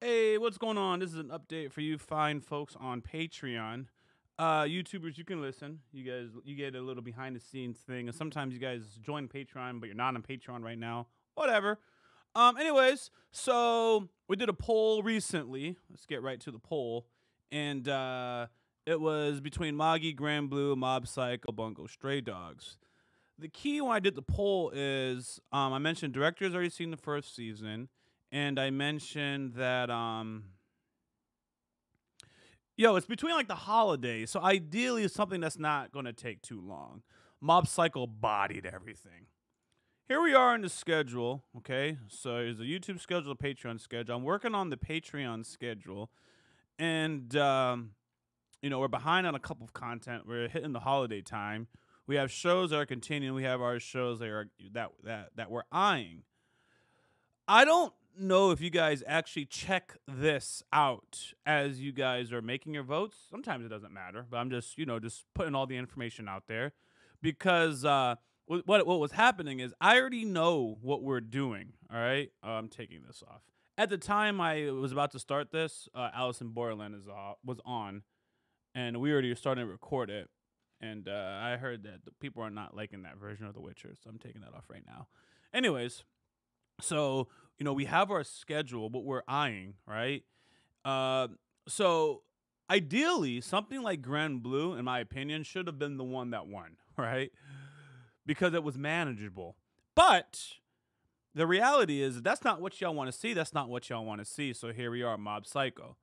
Hey, what's going on? This is an update for you fine folks on Patreon. YouTubers, you can listen. You get a little behind the scenes thing, and sometimes you guys join Patreon, but you're not on Patreon right now. Whatever. Anyways, so we did a poll recently. Let's get right to the poll, and it was between Moggy, Grand Blue, Mob Psycho, Bungo, Stray Dogs. The key when I did the poll is I mentioned director's already seen the first season, and I mentioned that it's between like the holidays, so ideally it's something that's not going to take too long. Mob Psycho bodied everything. Here we are in the schedule, okay? So there's a YouTube schedule, a Patreon schedule. I'm working on the Patreon schedule, and we're behind on a couple of content. We're hitting the holiday time. We have shows that are continuing. We have our shows that we're eyeing. I don't know if you guys actually check this out as you guys are making your votes. Sometimes it doesn't matter, but I'm just putting all the information out there because what was happening is I already know what we're doing. All right, I'm taking this off. At the time I was about to start this, Allison Borland was on, and we already started to record it. And I heard that the people are not liking that version of The Witcher, so I'm taking that off right now. Anyways, so we have our schedule, but we're eyeing, right? So ideally, something like Grand Blue, in my opinion, should have been the one that won, right? Because it was manageable. But the reality is that's not what y'all want to see. That's not what y'all want to see. So here we are, Mob Psycho.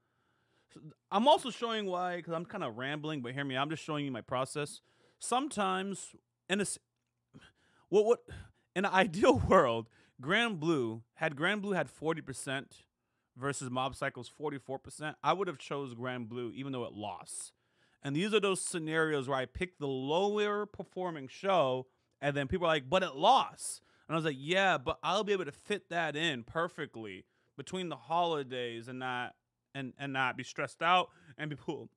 I'm also showing why, because I'm kind of rambling, but hear me. I'm just showing you my process. Sometimes, in an ideal world, Grand Blue had 40% versus Mob Psycho's 44%, I would have chose Grand Blue even though it lost. And these are those scenarios where I pick the lower performing show, and then people are like, "But it lost." And I was like, "Yeah, but I'll be able to fit that in perfectly between the holidays and not." And not be stressed out, and people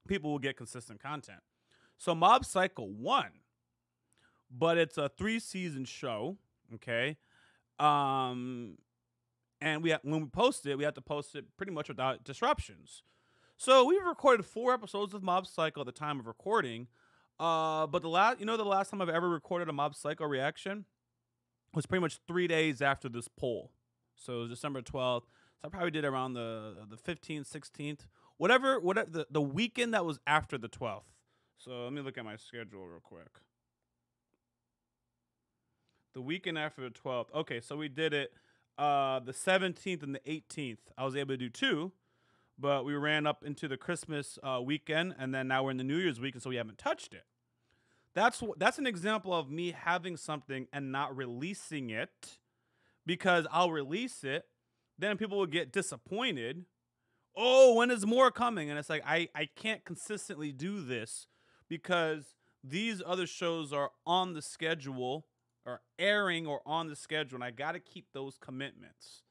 will get consistent content. So Mob Psycho won, but it's a 3-season show, okay? And when we post it, we have to post it pretty much without disruptions. So we've recorded 4 episodes of Mob Psycho at the time of recording. But the last time I've ever recorded a Mob Psycho reaction was pretty much 3 days after this poll. So it was December 12th. So I probably did around the 15th, 16th, whatever the weekend that was after the 12th. So let me look at my schedule real quick. The weekend after the 12th. Okay, so we did it the 17th and the 18th. I was able to do 2, but we ran up into the Christmas weekend, and then now we're in the New Year's weekend, so we haven't touched it. That's an example of me having something and not releasing it, because I'll release it. Then people will get disappointed. Oh, when is more coming? And it's like, I can't consistently do this because these other shows are on the schedule or airing or on the schedule, and I got to keep those commitments.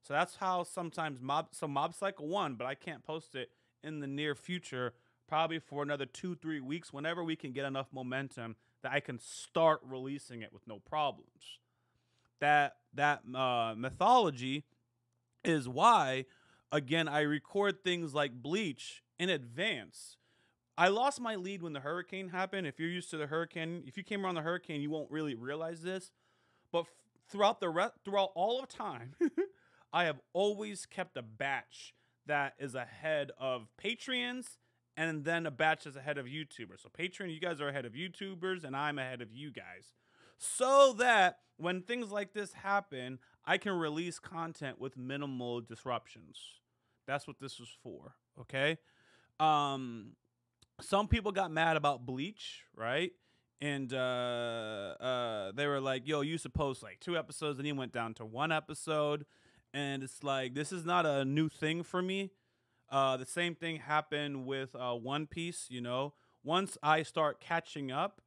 So that's how sometimes Mob Psycho won, but I can't post it in the near future, probably for another 2-3 weeks, whenever we can get enough momentum that I can start releasing it with no problems. That mythology is why, again, I record things like Bleach in advance. I lost my lead when the hurricane happened. If you're used to the hurricane, if you came around the hurricane, you won't really realize this. But throughout all of time, I have always kept a batch that is ahead of Patreons, and then a batch that's ahead of YouTubers. So Patreon, you guys are ahead of YouTubers, and I'm ahead of you guys. So that when things like this happen, I can release content with minimal disruptions. That's what this was for, okay? Some people got mad about Bleach, right? And they were like, "Yo, you used to post like 2 episodes, and you went down to 1 episode." And it's like, this is not a new thing for me. The same thing happened with One Piece, Once I start catching up,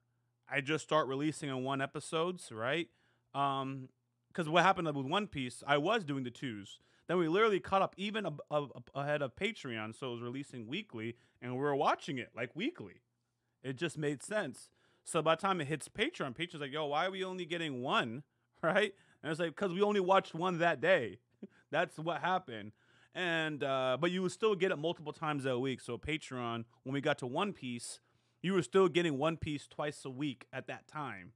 I just start releasing in 1 episodes, right? Because what happened with One Piece, I was doing the 2s. Then we literally caught up even ahead of Patreon, so it was releasing weekly, and we were watching it like weekly. It just made sense. So by the time it hits Patreon, Patreon's like, "Yo, why are we only getting 1?" Right? And it's like, because we only watched 1 that day. That's what happened. And but you would still get it multiple times a week. So Patreon, when we got to One Piece, you were still getting One Piece twice a week at that time,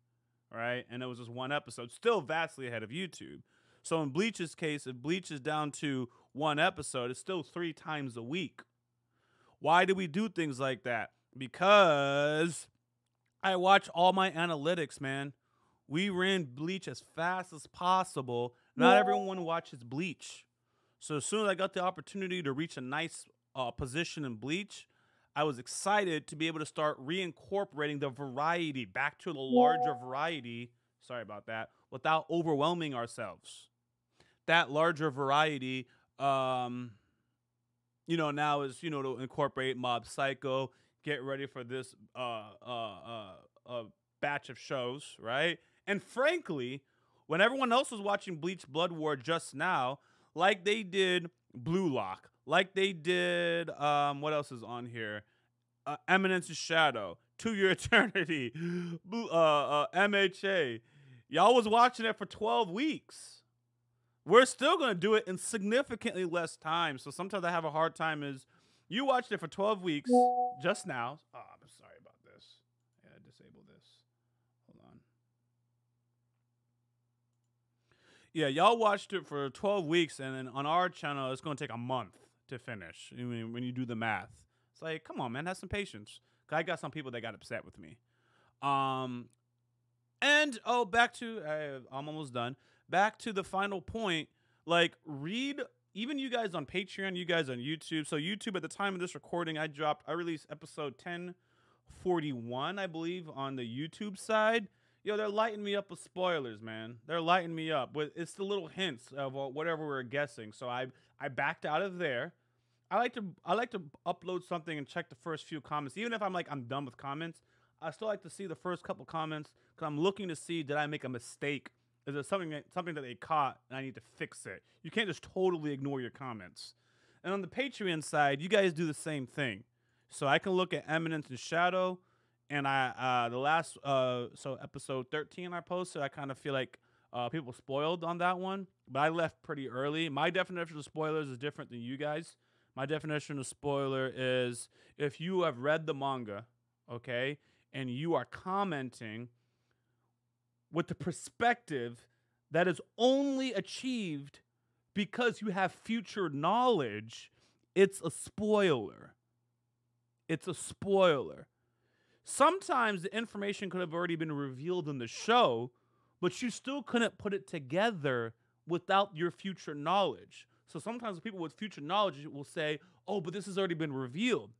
right? And it was just one episode, still vastly ahead of YouTube. So in Bleach's case, if Bleach is down to one episode, it's still 3 times a week. Why do we do things like that? Because I watch all my analytics, man. We ran Bleach as fast as possible. Not everyone watches Bleach. So as soon as I got the opportunity to reach a nice position in Bleach, I was excited to be able to start reincorporating the variety back to the larger variety. Sorry about that. Without overwhelming ourselves. That larger variety, now is, to incorporate Mob Psycho, get ready for this batch of shows, right? And frankly, when everyone else was watching Bleach Blood War just now, like they did Blue Lock, like they did, what else is on here? Eminence of Shadow, To Your Eternity, MHA. Y'all was watching it for 12 weeks. We're still going to do it in significantly less time. So sometimes I have a hard time is you watched it for 12 weeks just now. Oh, I'm sorry about this. Yeah, disable this. Hold on. Yeah, y'all watched it for 12 weeks, and then on our channel, it's going to take a month to finish. I mean, when you do the math. It's like, come on, man, have some patience. 'Cause I got some people that got upset with me. I'm almost done. Back to the final point, like, read, even you guys on Patreon, you guys on YouTube. So YouTube, at the time of this recording, I released episode 1041, I believe, on the YouTube side. Yo, they're lighting me up with spoilers, man. They're lighting me up with, it's the little hints of whatever we're guessing. So I backed out of there. I like to upload something and check the first few comments. Even if I'm done with comments, I still like to see the first couple comments because I'm looking to see, did I make a mistake? Is there something that they caught and I need to fix it? You can't just totally ignore your comments. And on the Patreon side, you guys do the same thing. So I can look at Eminence and Shadow, and the last so episode 13 I posted, I kind of feel like people spoiled on that one, but I left pretty early. My definition of spoilers is different than you guys. My definition of spoiler is if you have read the manga, okay, and you are commenting with the perspective that is only achieved because you have future knowledge, it's a spoiler. It's a spoiler. Sometimes the information could have already been revealed in the show, but you still couldn't put it together without your future knowledge. So sometimes people with future knowledge will say, oh, but this has already been revealed.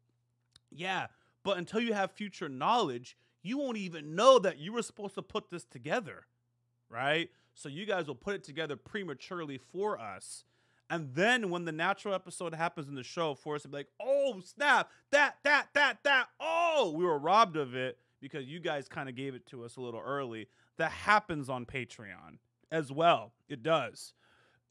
Yeah, but until you have future knowledge, you won't even know that you were supposed to put this together, right? So you guys will put it together prematurely for us. And then when the natural episode happens in the show, for us to be like, oh, snap, that, oh, we were robbed of it because you guys kind of gave it to us a little early. That happens on Patreon as well. It does.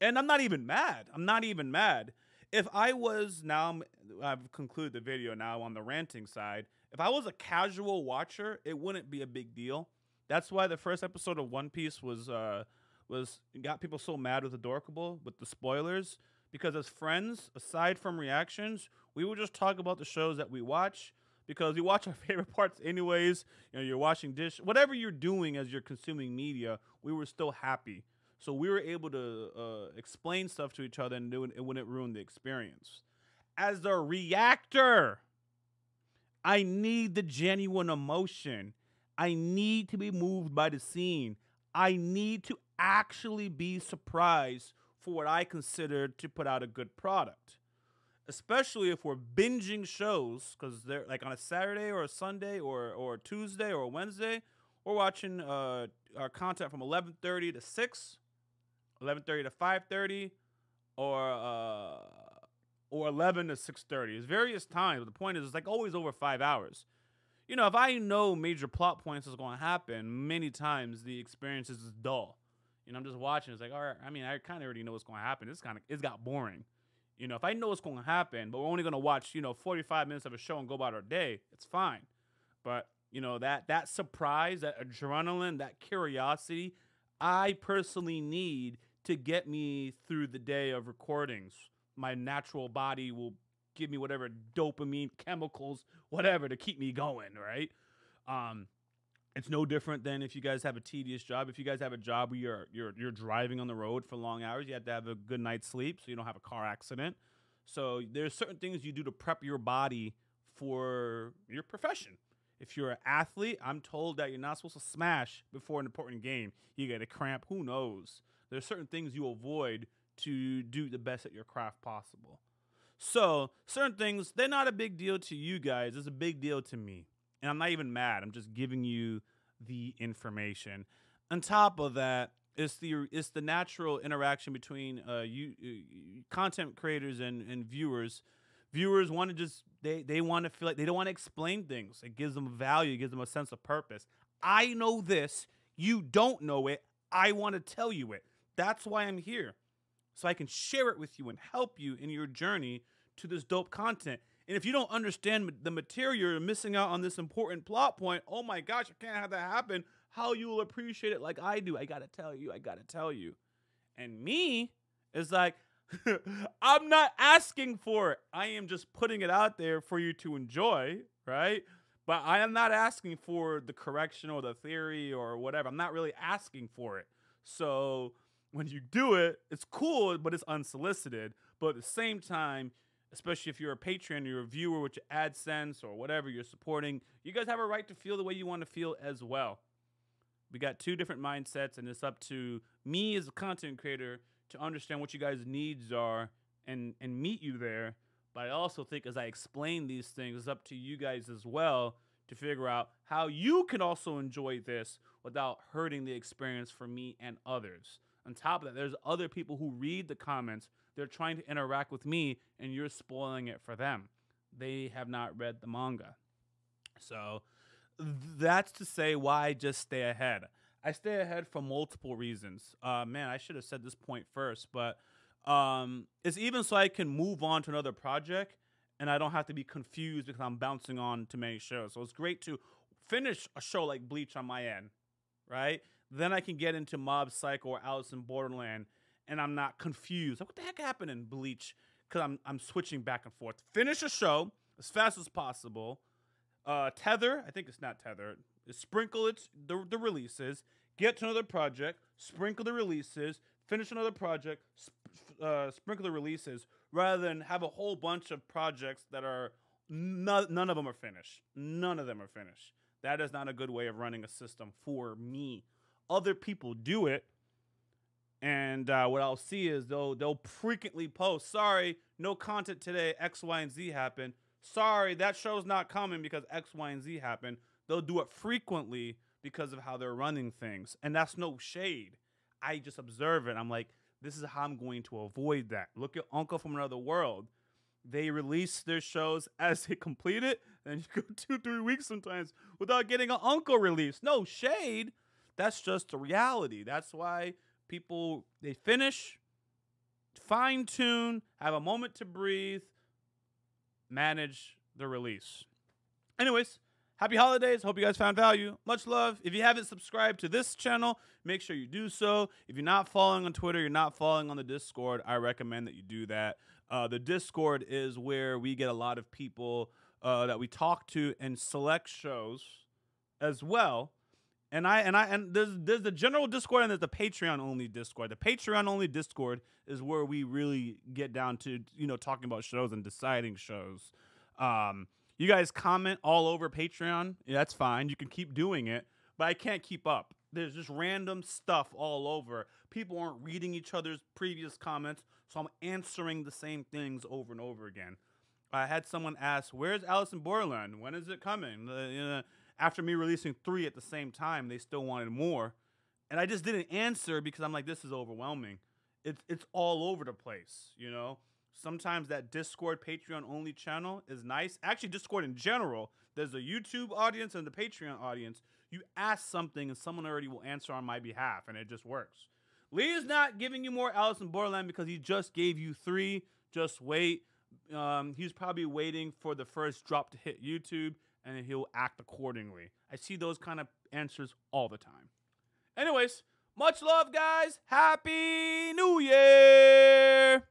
And I'm not even mad. I'm not even mad. If I was, now I've concluded the video now on the ranting side. If I was a casual watcher, it wouldn't be a big deal. That's why the first episode of One Piece got people so mad with Adorkable, with the spoilers, because as friends, aside from reactions, we would just talk about the shows that we watch, because we watch our favorite parts anyways. You know, you're watching Dish, whatever you're doing as you're consuming media, we were still happy. So we were able to explain stuff to each other, and it wouldn't ruin the experience. As a reactor, I need the genuine emotion. I need to be moved by the scene. I need to actually be surprised for what I consider to put out a good product. Especially if we're binging shows, because they're like on a Saturday or a Sunday or a Tuesday or a Wednesday, we're watching our content from 11:30 to 6, 11:30 to 5:30, or 11 to 6:30. It's various times. But the point is, it's like always over 5 hours. You know, if I know major plot points is going to happen, many times the experience is just dull. You know, I'm just watching. It's like, all right, I mean, I kind of already know what's going to happen. It's got boring. You know, if I know what's going to happen, but we're only going to watch, 45 minutes of a show and go about our day, it's fine. But, that surprise, that adrenaline, that curiosity, I personally need to get me through the day of recordings. my natural body will give me whatever dopamine, chemicals, whatever to keep me going, right? It's no different than if you guys have a tedious job. If you guys have a job where you're driving on the road for long hours, you have to have a good night's sleep so you don't have a car accident. So there's certain things you do to prep your body for your profession. If you're an athlete, I'm told that you're not supposed to smash before an important game. You get a cramp, who knows? There's certain things you avoid to do the best at your craft possible. So certain things, they're not a big deal to you guys. It's a big deal to me. And I'm not even mad. I'm just giving you the information. On top of that, it's the natural interaction between content creators and viewers. Viewers want to just they want to feel like they don't want to explain things. It gives them value. It gives them a sense of purpose. I know this. You don't know it. I want to tell you it. That's why I'm here, so I can share it with you and help you in your journey to this dope content. And if you don't understand the material, you're missing out on this important plot point. Oh my gosh, I can't have that happen. How you will appreciate it like I do. I gotta tell you. I gotta tell you. And me is like, I'm not asking for it. I am just putting it out there for you to enjoy, right? But I am not asking for the correction or the theory or whatever. I'm not really asking for it. So when you do it, it's cool, but it's unsolicited. But at the same time, especially if you're a patron, you're a viewer with your AdSense or whatever you're supporting, you guys have a right to feel the way you want to feel as well. We got two different mindsets, and it's up to me as a content creator to understand what you guys' needs are and meet you there. But I also think as I explain these things, it's up to you guys as well to figure out how you can also enjoy this without hurting the experience for me and others. On top of that, there's other people who read the comments. They're trying to interact with me, and you're spoiling it for them. They have not read the manga. So that's to say why I just stay ahead. I stay ahead for multiple reasons. Man, I should have said this point first, but it's even so I can move on to another project, and I don't have to be confused because I'm bouncing on to many shows. So it's great to finish a show like Bleach on my end, right? Then I can get into Mob Psycho or Alice in Borderland, and I'm not confused. Like, what the heck happened in Bleach? Because I'm switching back and forth. Finish a show as fast as possible. Tether, I think it's not Tether. Sprinkle the releases. Get to another project. Sprinkle the releases. Finish another project. Sprinkle the releases. Rather than have a whole bunch of projects that are none of them are finished. None of them are finished. That is not a good way of running a system for me. Other people do it. And what I'll see is they'll frequently post, sorry, no content today, X, Y, and Z happened. Sorry, that show's not coming because X, Y, and Z happened. They'll do it frequently because of how they're running things. And that's no shade. I just observe it. I'm like, this is how I'm going to avoid that. Look at Uncle from Another World. They release their shows as they complete it, and you go 2-3 weeks sometimes without getting an Uncle release. No shade. That's just the reality. That's why people, they finish, fine-tune, have a moment to breathe, manage the release. Anyways, happy holidays. Hope you guys found value. Much love. If you haven't subscribed to this channel, make sure you do so. If you're not following on Twitter, you're not following on the Discord, I recommend that you do that. The Discord is where we get a lot of people that we talk to and select shows as well. And there's the general Discord and there's the Patreon only Discord. The Patreon only Discord is where we really get down to, talking about shows and deciding shows. You guys comment all over Patreon. Yeah, that's fine. You can keep doing it, but I can't keep up. There's just random stuff all over. People aren't reading each other's previous comments, so I'm answering the same things over and over again. I had someone ask, where's Alice in Borderland? When is it coming? After me releasing 3 at the same time, they still wanted more. And I just didn't answer because I'm like, this is overwhelming. It's all over the place, Sometimes that Discord Patreon only channel is nice. Actually, Discord in general, there's a YouTube audience and the Patreon audience. You ask something and someone already will answer on my behalf, and it just works. Lee is not giving you more Alice in Borderland because he just gave you 3. Just wait. He's probably waiting for the first drop to hit YouTube, and then he'll act accordingly. I see those kind of answers all the time. Anyways, much love, guys. Happy New Year!